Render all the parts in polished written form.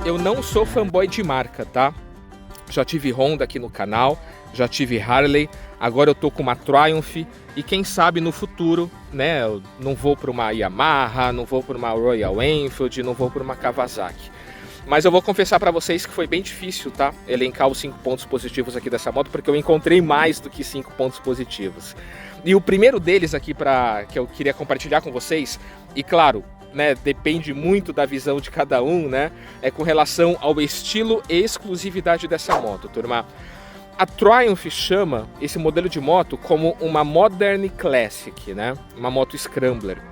eu não sou fanboy de marca, tá? Já tive Honda aqui no canal, já tive Harley, agora eu tô com uma Triumph e quem sabe no futuro, né, eu não vou para uma Yamaha, não vou para uma Royal Enfield, não vou para uma Kawasaki. Mas eu vou confessar para vocês que foi bem difícil, tá, elencar os 5 pontos positivos aqui dessa moto, porque eu encontrei mais do que 5 pontos positivos. E o primeiro deles aqui que eu queria compartilhar com vocês, e claro, né, depende muito da visão de cada um, né, é com relação ao estilo e exclusividade dessa moto, turma. A Triumph chama esse modelo de moto como uma Modern Classic, né, uma moto Scrambler.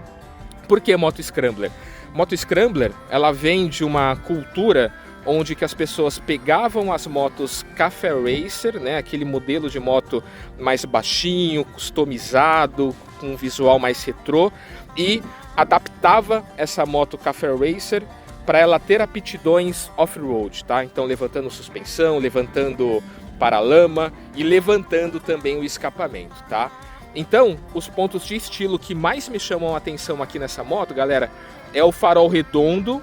Por que moto Scrambler? Moto Scrambler, ela vem de uma cultura onde que as pessoas pegavam as motos Café Racer, né, aquele modelo de moto mais baixinho, customizado, com um visual mais retrô, e adaptava essa moto Café Racer para ela ter aptidões off-road, tá? Então levantando suspensão, levantando paralama e levantando também o escapamento, tá? Então, os pontos de estilo que mais me chamam a atenção aqui nessa moto, galera, é o farol redondo,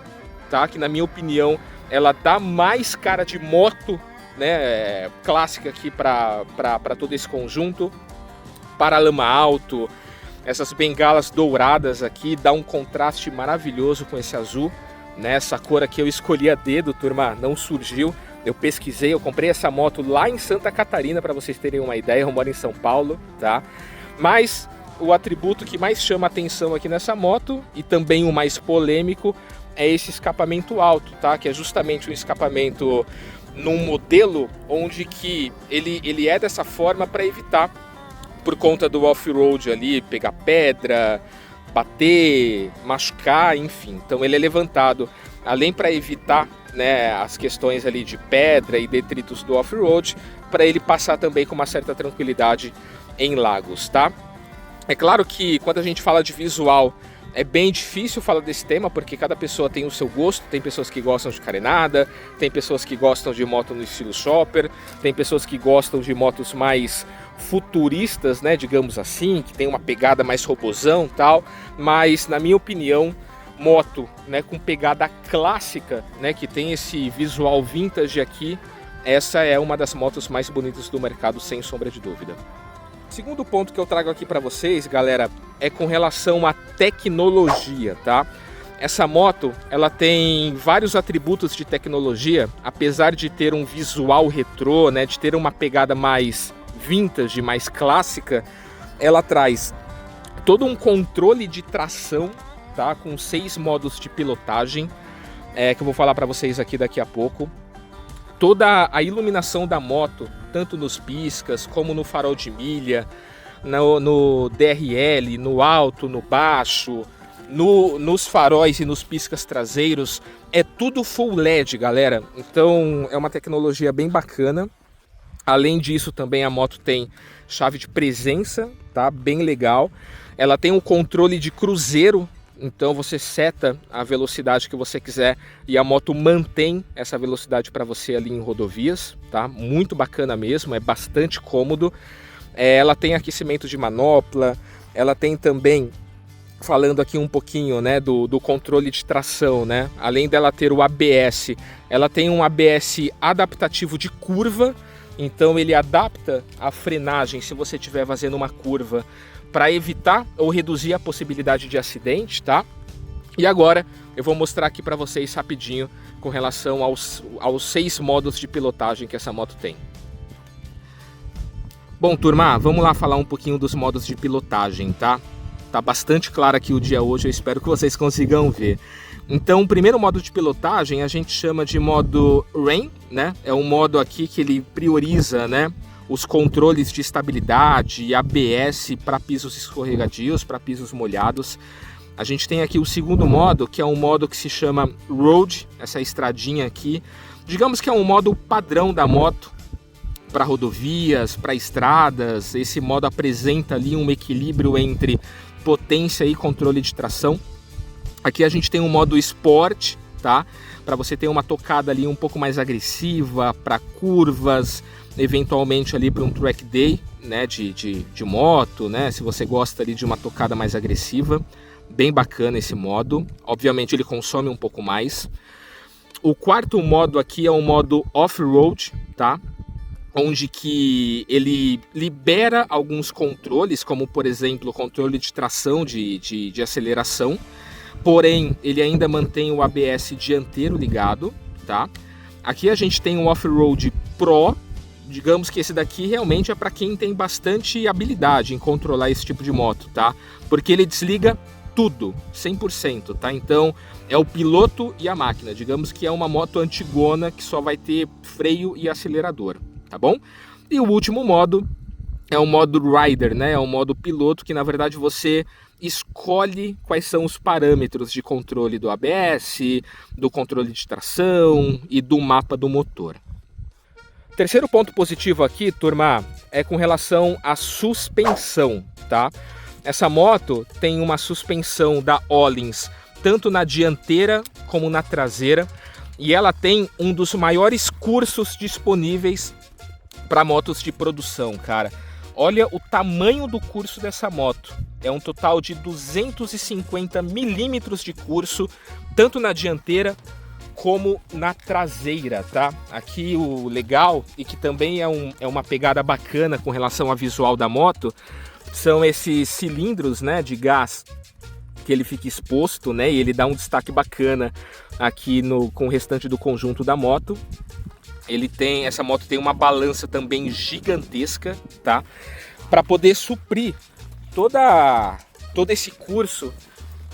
tá? Que na minha opinião ela dá mais cara de moto, né, clássica aqui para todo esse conjunto. Paralama alto, essas bengalas douradas aqui, dá um contraste maravilhoso com esse azul, né? Essa cor aqui eu escolhi a dedo, turma, não surgiu. Eu pesquisei, eu comprei essa moto lá em Santa Catarina, para vocês terem uma ideia, eu moro em São Paulo, tá? Mas o atributo que mais chama atenção aqui nessa moto, e também o mais polêmico, é esse escapamento alto, tá? Que é justamente um escapamento num modelo onde que ele é dessa forma para evitar, por conta do off-road ali, pegar pedra, bater, machucar, enfim. Então ele é levantado, além para evitar, né, as questões ali de pedra e detritos do off-road, para ele passar também com uma certa tranquilidade em lagos, tá? É claro que quando a gente fala de visual, é bem difícil falar desse tema, porque cada pessoa tem o seu gosto. Tem pessoas que gostam de carenada, tem pessoas que gostam de moto no estilo shopper, tem pessoas que gostam de motos mais futuristas, né, digamos assim, que tem uma pegada mais robozão e tal. Mas, na minha opinião, moto, né, com pegada clássica, né, que tem esse visual vintage aqui, essa é uma das motos mais bonitas do mercado, sem sombra de dúvida. Segundo ponto que eu trago aqui para vocês, galera, é com relação à tecnologia, tá? Essa moto, ela tem vários atributos de tecnologia, apesar de ter um visual retrô, né, de ter uma pegada mais vintage, mais clássica, ela traz todo um controle de tração, tá? Com 6 modos de pilotagem, que eu vou falar para vocês aqui daqui a pouco. Toda a iluminação da moto, tanto nos piscas como no farol de milha, no DRL, no alto, no baixo, nos faróis e nos piscas traseiros, é tudo full LED, galera. Então é uma tecnologia bem bacana. Além disso, também a moto tem chave de presença, tá? Bem legal. Ela tem um controle de cruzeiro. Então você seta a velocidade que você quiser e a moto mantém essa velocidade para você ali em rodovias, tá? Muito bacana mesmo, é bastante cômodo. Ela tem aquecimento de manopla, ela tem também, falando aqui um pouquinho, né, do controle de tração, né? Além dela ter o ABS, ela tem um ABS adaptativo de curva, então ele adapta a frenagem se você estiver fazendo uma curva, para evitar ou reduzir a possibilidade de acidente, tá? E agora eu vou mostrar aqui para vocês rapidinho com relação aos 6 modos de pilotagem que essa moto tem. Bom, turma, vamos lá falar um pouquinho dos modos de pilotagem, tá? Tá bastante claro aqui o dia hoje, eu espero que vocês consigam ver. Então, o primeiro modo de pilotagem a gente chama de modo Rain, né? É um modo aqui que ele prioriza, né, os controles de estabilidade e ABS para pisos escorregadios, para pisos molhados. A gente tem aqui o segundo modo, que é um modo que se chama Road, essa estradinha aqui. Digamos que é um modo padrão da moto para rodovias, para estradas. Esse modo apresenta ali um equilíbrio entre potência e controle de tração. Aqui a gente tem um modo Sport, tá? Para você ter uma tocada ali um pouco mais agressiva, para curvas, eventualmente ali para um track day, né, de moto, né, se você gosta ali de uma tocada mais agressiva, bem bacana esse modo. Obviamente ele consome um pouco mais. O quarto modo aqui é o modo off-road, tá? Onde que ele libera alguns controles, como por exemplo o controle de tração, de aceleração, porém ele ainda mantém o ABS dianteiro ligado, tá? Aqui a gente tem o Off-Road Pro, digamos que esse daqui realmente é para quem tem bastante habilidade em controlar esse tipo de moto, tá? Porque ele desliga tudo, 100%, tá? Então é o piloto e a máquina, digamos que é uma moto antigona que só vai ter freio e acelerador, tá bom? E o último modo é o modo Rider, né? É o modo piloto que na verdade você escolhe quais são os parâmetros de controle do ABS, do controle de tração e do mapa do motor. Terceiro ponto positivo aqui, turma, é com relação à suspensão, tá? Essa moto tem uma suspensão da Öhlins tanto na dianteira como na traseira e ela tem um dos maiores cursos disponíveis para motos de produção, cara. Olha o tamanho do curso dessa moto. É um total de 250 milímetros de curso, tanto na dianteira como na traseira, tá? Aqui o legal, e que também é uma pegada bacana com relação ao visual da moto, são esses cilindros, né, de gás que ele fica exposto, né, e ele dá um destaque bacana aqui com o restante do conjunto da moto. Essa moto tem uma balança também gigantesca, tá? Para poder suprir todo esse curso,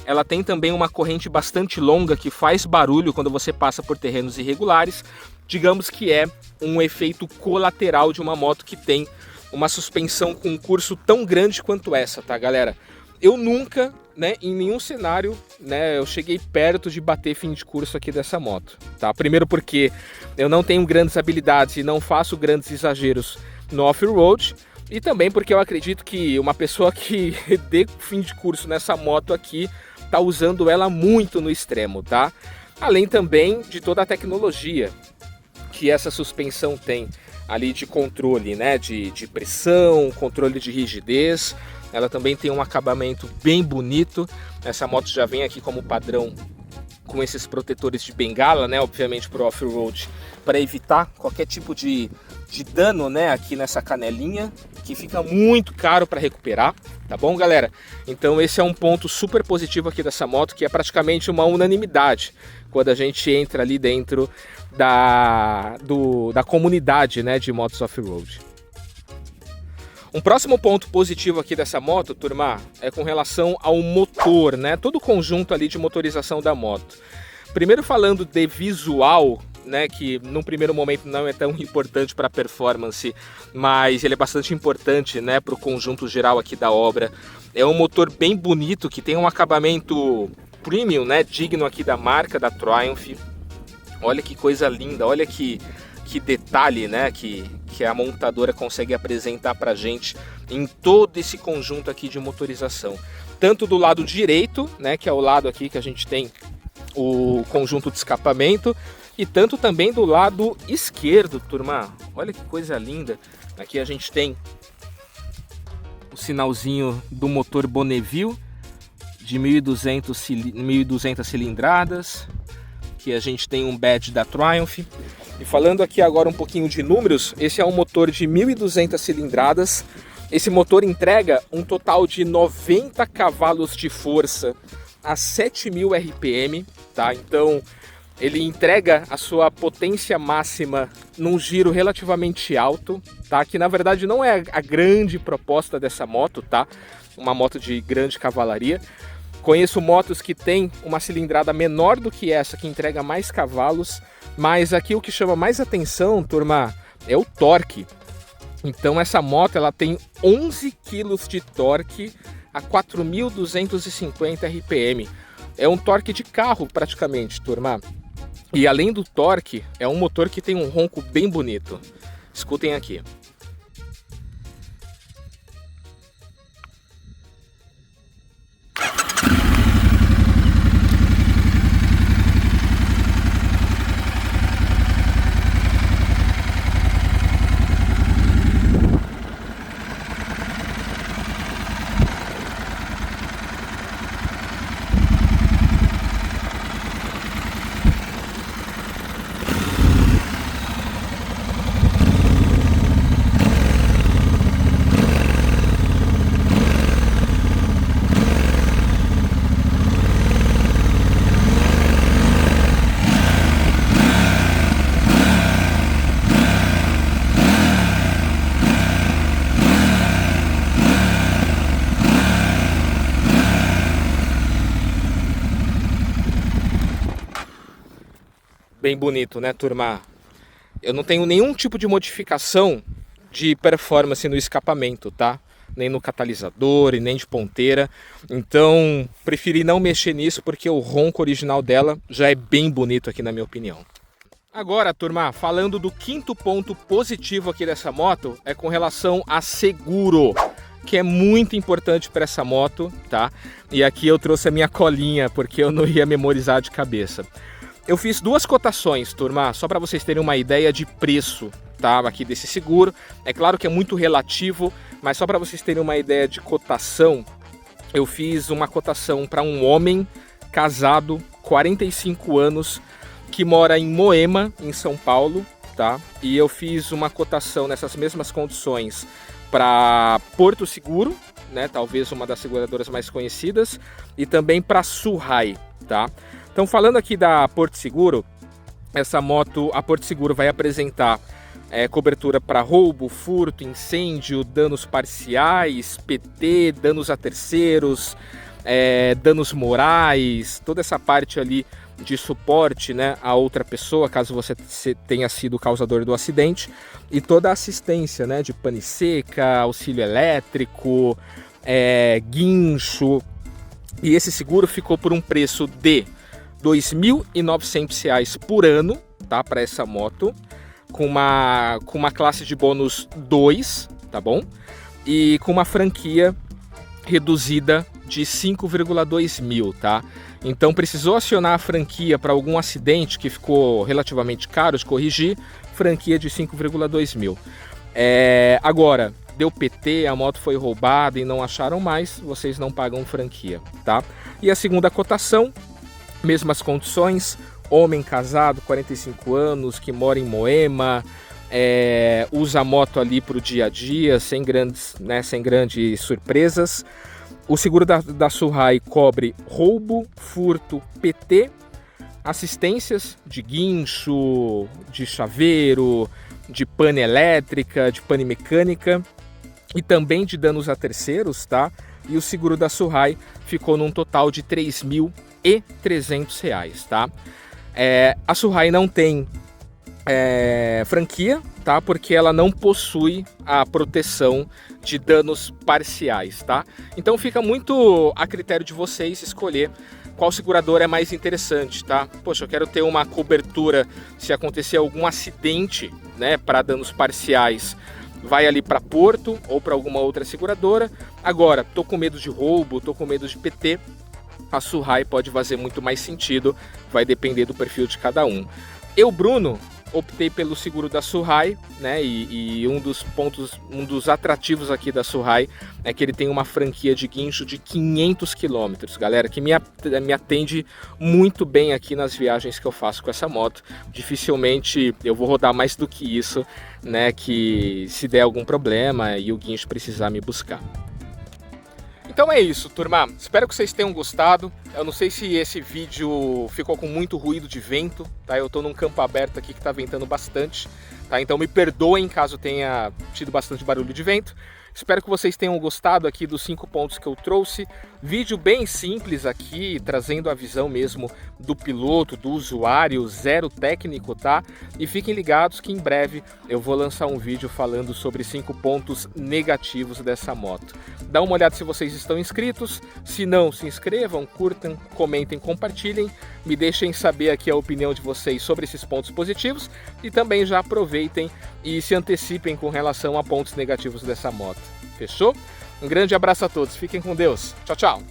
ela tem também uma corrente bastante longa que faz barulho quando você passa por terrenos irregulares. Digamos que é um efeito colateral de uma moto que tem uma suspensão com um curso tão grande quanto essa, tá, galera? Eu nunca, né, em nenhum cenário, né, eu cheguei perto de bater fim de curso aqui dessa moto, tá? Primeiro porque eu não tenho grandes habilidades e não faço grandes exageros no off-road, e também porque eu acredito que uma pessoa que dê fim de curso nessa moto aqui tá usando ela muito no extremo, tá? Além também de toda a tecnologia que essa suspensão tem ali de controle, né, de pressão, controle de rigidez. Ela também tem um acabamento bem bonito. Essa moto já vem aqui como padrão com esses protetores de bengala, né, obviamente para o off-road, para evitar qualquer tipo de dano, né, aqui nessa canelinha, que fica muito caro para recuperar, tá bom, galera? Então esse é um ponto super positivo aqui dessa moto, que é praticamente uma unanimidade quando a gente entra ali dentro da comunidade, né, de motos off-road. Um próximo ponto positivo aqui dessa moto, turma, é com relação ao motor, né? Todo o conjunto ali de motorização da moto. Primeiro falando de visual, né, que num primeiro momento não é tão importante para a performance, mas ele é bastante importante, né, para o conjunto geral aqui da obra. É um motor bem bonito, que tem um acabamento premium, né, digno aqui da marca, da Triumph. Olha que coisa linda, olha que detalhe, né, que a montadora consegue apresentar pra gente em todo esse conjunto aqui de motorização. Tanto do lado direito, né, que é o lado aqui que a gente tem o conjunto de escapamento, e tanto também do lado esquerdo, turma. Olha que coisa linda. Aqui a gente tem o sinalzinho do motor Bonneville de 1.200 cilindradas. Aqui a gente tem um badge da Triumph. E falando aqui agora um pouquinho de números, esse é um motor de 1.200 cilindradas. Esse motor entrega um total de 90 cavalos de força a 7.000 RPM, tá? Então ele entrega a sua potência máxima num giro relativamente alto, tá? Que na verdade não é a grande proposta dessa moto, tá? Uma moto de grande cavalaria. Conheço motos que têm uma cilindrada menor do que essa, que entrega mais cavalos, mas aqui o que chama mais atenção, turma, é o torque. Então essa moto ela tem 11 kg de torque a 4.250 RPM. É um torque de carro praticamente, turma. E além do torque, é um motor que tem um ronco bem bonito. Escutem aqui. Bem bonito, né, turma? Eu não tenho nenhum tipo de modificação de performance no escapamento, tá? Nem no catalisador e nem de ponteira. Então, preferi não mexer nisso porque o ronco original dela já é bem bonito aqui, na minha opinião. Agora, turma, falando do quinto ponto positivo aqui dessa moto, é com relação a seguro, que é muito importante para essa moto, tá? E aqui eu trouxe a minha colinha, porque eu não ia memorizar de cabeça. Eu fiz duas cotações, turma, só para vocês terem uma ideia de preço, tá? Aqui desse seguro. É claro que é muito relativo, mas só para vocês terem uma ideia de cotação, eu fiz uma cotação para um homem casado, 45 anos, que mora em Moema, em São Paulo, tá? E eu fiz uma cotação nessas mesmas condições para Porto Seguro, né? Talvez uma das seguradoras mais conhecidas, e também para Surrai, tá? Então, falando aqui da Porto Seguro, essa moto, a Porto Seguro vai apresentar cobertura para roubo, furto, incêndio, danos parciais, PT, danos a terceiros, danos morais, toda essa parte ali de suporte, né, a outra pessoa, caso você tenha sido o causador do acidente, e toda a assistência, né, de pane seca, auxílio elétrico, guincho. E esse seguro ficou por um preço de R$ 2.900 por ano, tá, para essa moto, com uma classe de bônus 2, tá bom? E com uma franquia reduzida de 5,2 mil, tá? Então precisou acionar a franquia para algum acidente que ficou relativamente caro de corrigir, franquia de 5,2 mil. Agora, deu PT, a moto foi roubada e não acharam mais, vocês não pagam franquia, tá? E a segunda cotação, mesmas condições, homem casado, 45 anos, que mora em Moema, usa a moto ali para o dia a dia, sem grandes surpresas. O seguro da Surrai cobre roubo, furto, PT, assistências de guincho, de chaveiro, de pane elétrica, de pane mecânica e também de danos a terceiros, tá? E o seguro da Surrai ficou num total de R$ 3.300, tá? A Surrai não tem franquia, tá? Porque ela não possui a proteção de danos parciais, tá? Então fica muito a critério de vocês escolher qual seguradora é mais interessante, tá? Poxa, eu quero ter uma cobertura se acontecer algum acidente, né, para danos parciais, vai ali para Porto ou para alguma outra seguradora. Agora, tô com medo de roubo, tô com medo de PT, a Surrai pode fazer muito mais sentido, vai depender do perfil de cada um. Eu, Bruno, optei pelo seguro da Surrai, né? E um dos atrativos aqui da Surrai é que ele tem uma franquia de guincho de 500 km, galera, que me atende muito bem aqui nas viagens que eu faço com essa moto. Dificilmente eu vou rodar mais do que isso, né? Que se der algum problema e o guincho precisar me buscar. Então é isso, turma. Espero que vocês tenham gostado. Eu não sei se esse vídeo ficou com muito ruído de vento, tá? Eu tô num campo aberto aqui que tá ventando bastante, tá? Então me perdoem caso tenha tido bastante barulho de vento. Espero que vocês tenham gostado aqui dos 5 pontos que eu trouxe. Vídeo bem simples aqui, trazendo a visão mesmo do piloto, do usuário, zero técnico, tá? E fiquem ligados que em breve eu vou lançar um vídeo falando sobre 5 pontos negativos dessa moto. Dá uma olhada se vocês estão inscritos. Se não, se inscrevam, curtam, comentem, compartilhem. Me deixem saber aqui a opinião de vocês sobre esses pontos positivos. E também já aproveitem e se antecipem com relação a pontos negativos dessa moto. Fechou? Um grande abraço a todos. Fiquem com Deus. Tchau, tchau.